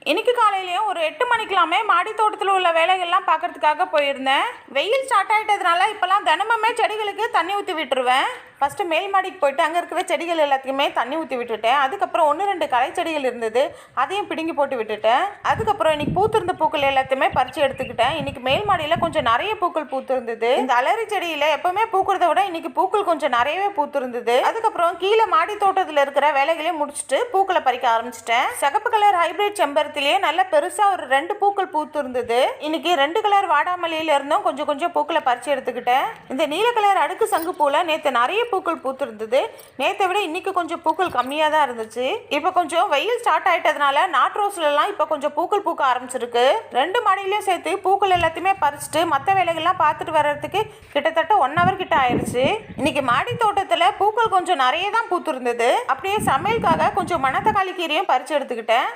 இன்னைக்கு காலையிலேயும் ஒரு 8 மணிக்கெல்லாமே மாடி தோட்டத்தில் உள்ள வேலைகள்லாம் பார்க்கறதுக்காக போயிருந்தேன். வெயில் ஸ்டார்ட் ஆகிட்டதுனால இப்போல்லாம் தினமுமே செடிகளுக்கு தண்ணி ஊற்றி விட்டுருவேன். ஃபஸ்ட்டு மேல் மாடிக்கு போயிட்டு அங்கே இருக்கிற செடிகள் எல்லாத்தையுமே தண்ணி ஊற்றி விட்டுட்டேன். அதுக்கப்புறம் 1-2 களை செடிகள் இருந்தது, அதையும் பிடுங்கி போட்டு விட்டுட்டேன். அதுக்கப்புறம் இன்னைக்கு பூத்திருந்த பூக்கள் எல்லாத்தையுமே பறித்து எடுத்துக்கிட்டேன். இன்னைக்கு மேல் மாடியில் கொஞ்சம் நிறைய பூக்கள் பூத்திருந்தது. இந்த அலரி செடியில் எப்பவுமே பூக்கிறத விட இன்னைக்கு பூக்கள் கொஞ்சம் நிறையவே பூத்திருந்தது. அதுக்கப்புறம் கீழே மாடி தோட்டத்தில் இருக்கிற வேலைகளையும் முடிச்சுட்டு பூக்களை பறிக்க ஆரம்பிச்சிட்டேன். சிகப்பு கலர் ஹைபிரிட் செம்பருத்திலேயே நல்ல பெருசா ஒரு 2 பூக்கள் பூத்து இருந்தது. இன்னைக்கு 2 கலர் வாடாமல்லியில இருந்தும் கொஞ்சம் கொஞ்சம் பூக்களை பறிச்சு எடுத்துக்கிட்டேன். இந்த நீல கலர் அடுக்கு சங்கு பூல நேற்று நிறைய பூக்கள் பூத்து இருந்தது. நேற்றை விட இன்னைக்கு கொஞ்சம் பூக்கள் கம்மியா தான் இருந்துச்சு. இப்போ கொஞ்சம் வெயில் ஸ்டார்ட் ஆயிட்டதுனால நாட் ரோஸ்ல எல்லாம் இப்போ கொஞ்சம் பூக்கள் பூக்க ஆரம்பிச்சிருக்கு. 2 மாடியிலையும் சேர்த்து பூக்கள் எல்லாத்தையுமே பறிச்சுட்டு மற்ற வேலைகள்லாம் பார்த்துட்டு வர்றதுக்கு கிட்டத்தட்ட 1 hour கிட்ட ஆயிடுச்சு. இன்னைக்கு மாடி தோட்டத்துல பூக்கள் கொஞ்சம் நிறைய தான் பூத்து இருந்தது. அப்படியே சமையலுக்காக கொஞ்சம் மணத்தக்காளி கீரையும் பறிச்சு எடுத்துக்கிட்டேன்.